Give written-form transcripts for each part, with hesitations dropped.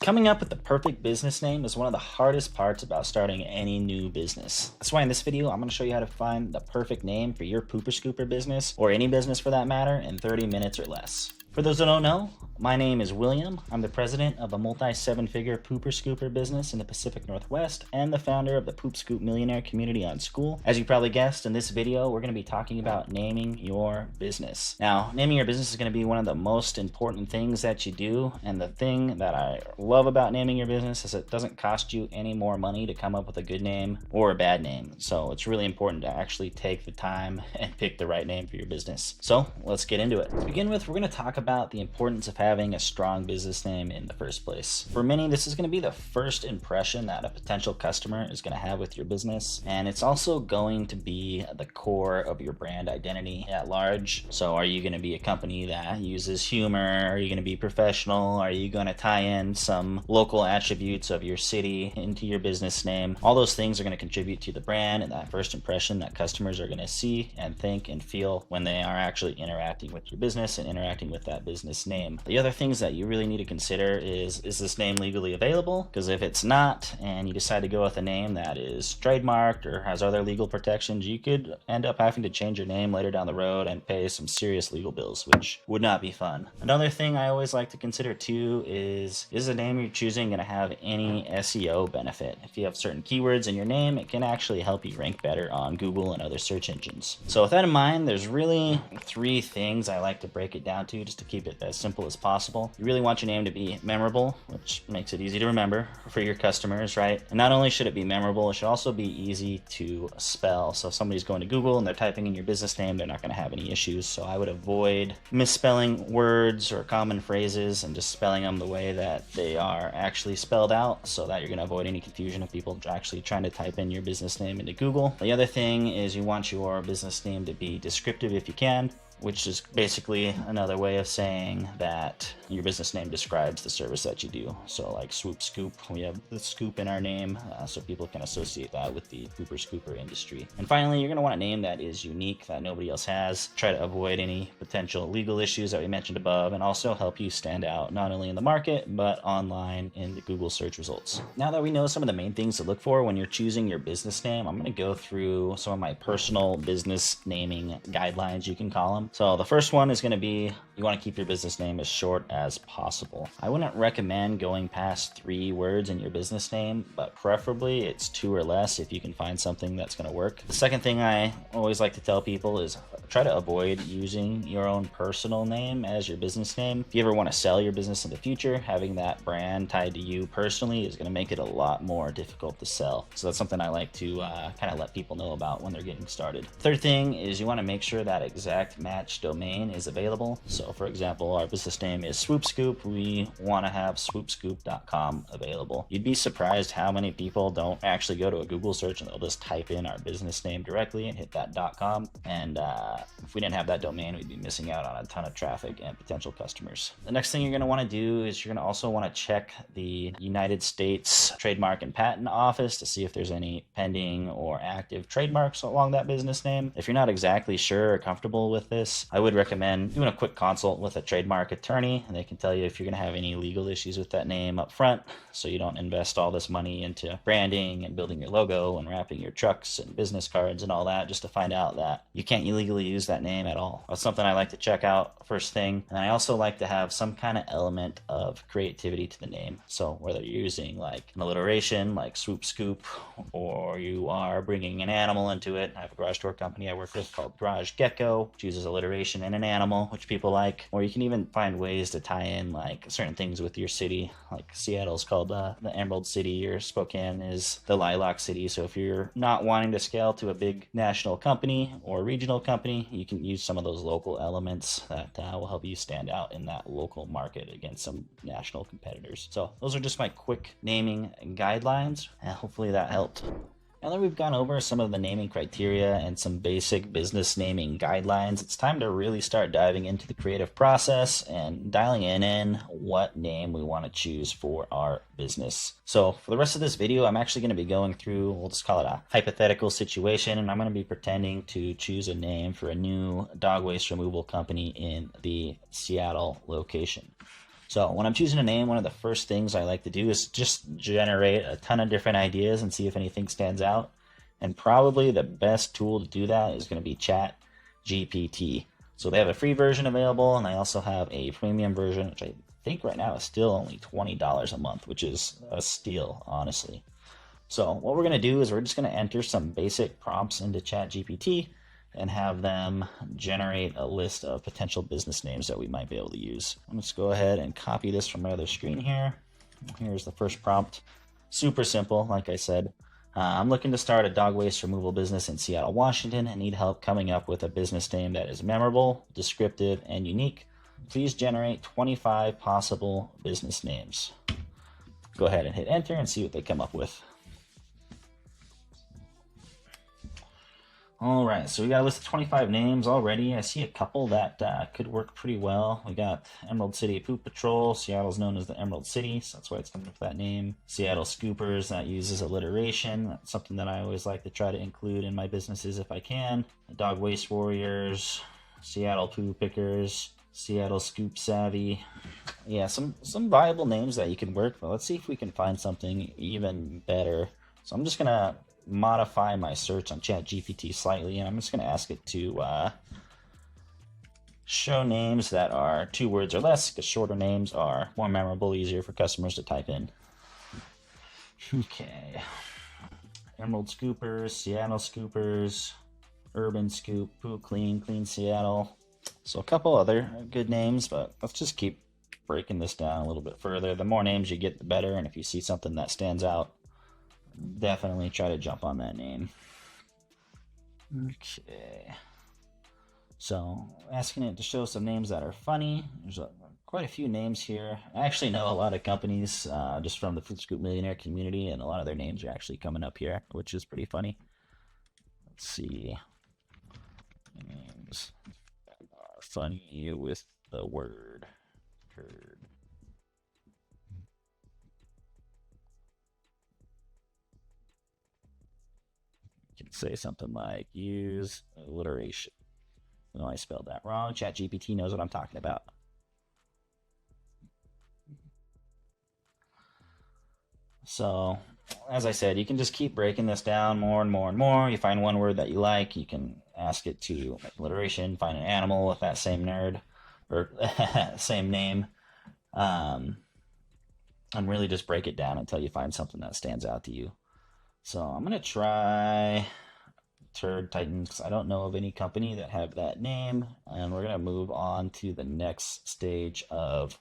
Coming up with the perfect business name is one of the hardest parts about starting any new business. That's why in this video, I'm going to show you how to find the perfect name for your pooper scooper business, or any business for that matter, in 30 minutes or less. For those that don't know, my name is William. I'm the president of a multi-seven-figure pooper scooper business in the Pacific Northwest and the founder of the Poop Scoop Millionaire community on School. As you probably guessed, in this video, we're going to be talking about naming your business. Now, naming your business is going to be one of the most important things that you do, and the thing that I love about naming your business is it doesn't cost you any more money to come up with a good name or a bad name. So it's really important to actually take the time and pick the right name for your business. So let's get into it. To begin with, we're going to talk about the importance of having a strong business name in the first place. For many, this is going to be the first impression that a potential customer is going to have with your business, and it's also going to be the core of your brand identity at large. So are you going to be a company that uses humor? Are you going to be professional? Are you going to tie in some local attributes of your city into your business name? All those things are going to contribute to the brand and that first impression that customers are going to see and think and feel when they are actually interacting with your business and interacting with that business name. The other things that you really need to consider is this name legally available? Because if it's not, and you decide to go with a name that is trademarked or has other legal protections, you could end up having to change your name later down the road and pay some serious legal bills, which would not be fun. Another thing I always like to consider too is the name you're choosing going to have any SEO benefit? If you have certain keywords in your name, it can actually help you rank better on Google and other search engines. So with that in mind, there's really three things I like to break it down to, just to keep it as simple as possible. You really want your name to be memorable, which makes it easy to remember for your customers, right? And not only should it be memorable, it should also be easy to spell. So if somebody's going to Google and they're typing in your business name, they're not going to have any issues. So I would avoid misspelling words or common phrases and just spelling them the way that they are actually spelled out, so that you're going to avoid any confusion of people actually trying to type in your business name into Google. The other thing is you want your business name to be descriptive if you can, which is basically another way of saying that your business name describes the service that you do. So like Swoop Scoop, we have the scoop in our name, so people can associate that with the pooper scooper industry. And finally, you're gonna want a name that is unique, that nobody else has. Try to avoid any potential legal issues that we mentioned above, and also help you stand out not only in the market, but online in the Google search results. Now that we know some of the main things to look for when you're choosing your business name, I'm gonna go through some of my personal business naming guidelines, you can call them. So the first one is going to be, you want to keep your business name as short as possible. I wouldn't recommend going past 3 words in your business name, but preferably it's 2 or less if you can find something that's going to work. The second thing I always like to tell people is try to avoid using your own personal name as your business name. If you ever want to sell your business in the future, having that brand tied to you personally is going to make it a lot more difficult to sell. So that's something I like to kind of let people know about when they're getting started. Third thing is you want to make sure that exact match domain is available. So for example, our business name is Swoop Scoop. We want to have swoopscoop.com available. You'd be surprised how many people don't actually go to a Google search and they'll just type in our business name directly and hit that .com. And if we didn't have that domain, we'd be missing out on a ton of traffic and potential customers. The next thing you're going to want to do is you're going to also want to check the United States Trademark and Patent Office to see if there's any pending or active trademarks along that business name. If you're not exactly sure or comfortable with this, I would recommend doing a quick consult with a trademark attorney, and they can tell you if you're going to have any legal issues with that name up front, so you don't invest all this money into branding and building your logo and wrapping your trucks and business cards and all that just to find out that you can't illegally use that name at all. That's something I like to check out first thing. And I also like to have some kind of element of creativity to the name. So whether you're using like an alliteration like Swoop Scoop, or you are bringing an animal into it. I have a garage door company I work with called Garage Gecko, which uses alliteration and an animal, which people like. Or you can even find ways to tie in like certain things with your city. Like Seattle's called the Emerald City, or Spokane is the Lilac City. So if you're not wanting to scale to a big national company or regional company, you can use some of those local elements that will help you stand out in that local market against some national competitors. So those are just my quick naming guidelines, and hopefully that helped. Now that we've gone over some of the naming criteria and some basic business naming guidelines, it's time to really start diving into the creative process and dialing in what name we want to choose for our business. So for the rest of this video, I'm actually going to be going through, we'll just call it a hypothetical situation, and I'm going to be pretending to choose a name for a new dog waste removal company in the Seattle location. So when I'm choosing a name, one of the first things I like to do is just generate a ton of different ideas and see if anything stands out. And probably the best tool to do that is going to be Chat GPT. So they have a free version available, and they also have a premium version, which I think right now is still only $20 a month, which is a steal, honestly. So what we're going to do is we're just going to enter some basic prompts into ChatGPT and have them generate a list of potential business names that we might be able to use. Let's go ahead and copy this from my other screen here. Here's the first prompt. Super simple, like I said. I'm looking to start a dog waste removal business in Seattle, Washington, and need help coming up with a business name that is memorable, descriptive, and unique. Please generate 25 possible business names. Go ahead and hit enter and see what they come up with. All right, so we got a list of 25 names already. I see a couple that could work pretty well. We got Emerald City Poop Patrol. Seattle's known as the Emerald City, so that's why it's coming up with that name. Seattle Scoopers, that uses alliteration. That's something that I always like to try to include in my businesses if I can. Dog Waste Warriors, Seattle Poo Pickers, Seattle Scoop Savvy. Yeah, some viable names that you can work, but let's see if we can find something even better. So I'm just gonna modify my search on ChatGPT slightly, and I'm just going to ask it to show names that are 2 words or less, because shorter names are more memorable, easier for customers to type in. Okay. Emerald Scoopers, Seattle Scoopers, Urban Scoop, Poo Clean, Clean Seattle. So a couple other good names, but let's just keep breaking this down a little bit further. The more names you get, the better, and if you see something that stands out, definitely try to jump on that name. Okay. So, asking it to show some names that are funny. There's quite a few names here. I actually know a lot of companies just from the Poop Scoop Millionaire community, and a lot of their names are actually coming up here, which is pretty funny. Let's see. Names that are funny with the word curd. Can say something like use alliteration. No, I spelled that wrong. ChatGPT knows what I'm talking about. So, as I said, you can just keep breaking this down more and more and more. You find one word that you like, you can ask it to make alliteration, find an animal with that same nerd or same name, and really just break it down until you find something that stands out to you. So I'm going to try Turd Titan because I don't know of any company that have that name. And we're going to move on to the next stage of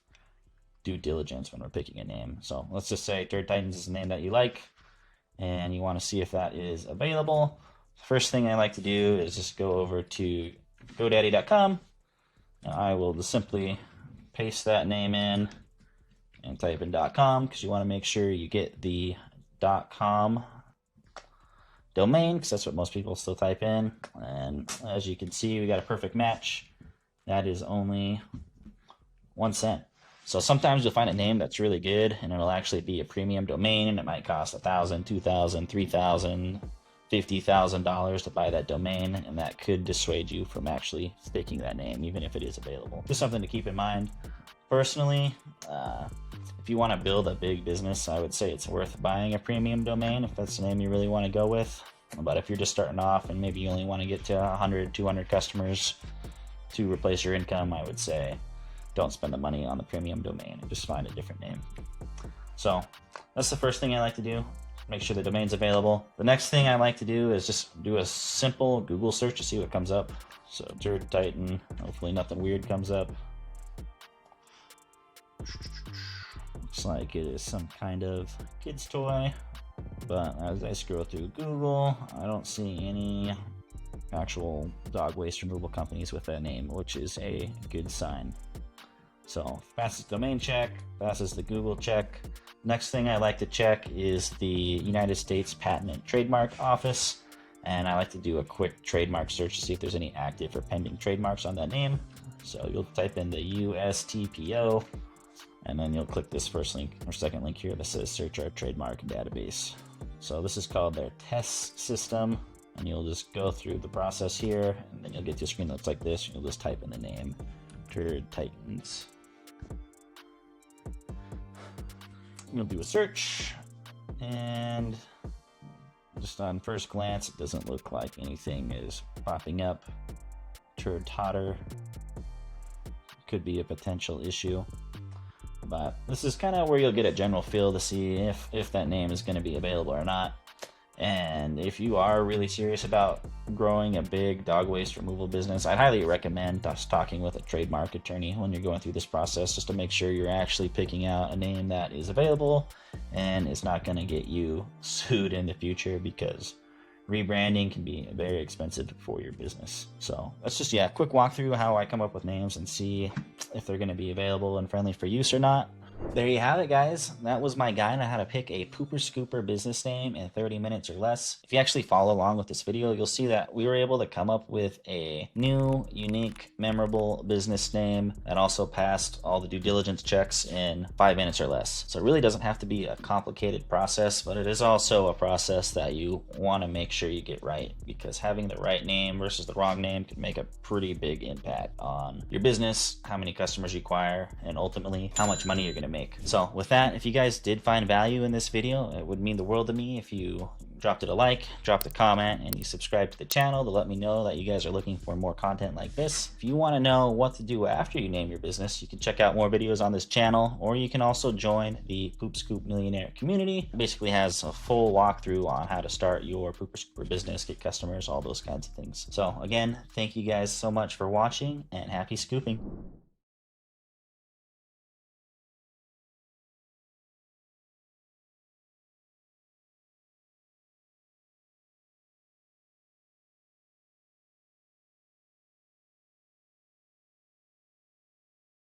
due diligence when we're picking a name. So let's just say Turd Titans is a name that you like and you want to see if that is available. First thing I like to do is just go over to GoDaddy.com. And I will just simply paste that name in and type in .com because you want to make sure you get the .com domain because that's what most people still type in. And as you can see, we got a perfect match. That is only 1 cent. So sometimes you'll find a name that's really good and it'll actually be a premium domain and it might cost $1,000, $2,000, $3,000, $50,000 to buy that domain, and that could dissuade you from actually sticking that name even if it is available. Just something to keep in mind. Personally, if you want to build a big business, I would say it's worth buying a premium domain if that's the name you really want to go with. But if you're just starting off and maybe you only want to get to 100, 200 customers to replace your income, I would say don't spend the money on the premium domain and just find a different name. So that's the first thing I like to do. Make sure the domain's available. The next thing I like to do is just do a simple Google search to see what comes up. So Turd Titan, hopefully nothing weird comes up. Looks like it is some kind of kid's toy, but as I scroll through Google, I don't see any actual dog waste removal companies with that name, which is a good sign. So passes domain check, passes the Google check. Next thing I like to check is the United States Patent and Trademark Office, and I like to do a quick trademark search to see if there's any active or pending trademarks on that name. So you'll type in the USTPO, and then you'll click this first link or second link here that says search our trademark database. So this is called their test system, and you'll just go through the process here, and then you'll get to a screen that looks like this, and you'll just type in the name, Turd Titans. We'll do a search, and just on first glance, it doesn't look like anything is popping up. Turd Totter could be a potential issue, but this is kind of where you'll get a general feel to see if that name is going to be available or not. And if you are really serious about growing a big dog waste removal business, I'd highly recommend just talking with a trademark attorney when you're going through this process, just to make sure you're actually picking out a name that is available and is not going to get you sued in the future, because rebranding can be very expensive for your business. So let's just, quick walkthrough how I come up with names and see if they're going to be available and friendly for use or not. There you have it, guys. That was my guide on how to pick a pooper scooper business name in 30 minutes or less. If you actually follow along with this video, you'll see that we were able to come up with a new, unique, memorable business name that also passed all the due diligence checks in 5 minutes or less. So it really doesn't have to be a complicated process, but it is also a process that you want to make sure you get right, because having the right name versus the wrong name can make a pretty big impact on your business, how many customers you acquire, and ultimately how much money you're going to make. So with that, if you guys did find value in this video, it would mean the world to me if you dropped it a like, dropped a comment, and you subscribe to the channel to let me know that you guys are looking for more content like this. If you want to know what to do after you name your business, you can check out more videos on this channel, or you can also join the Poop Scoop Millionaire community. It basically has a full walkthrough on how to start your pooper scooper business, get customers, all those kinds of things. So again, thank you guys so much for watching, and happy scooping.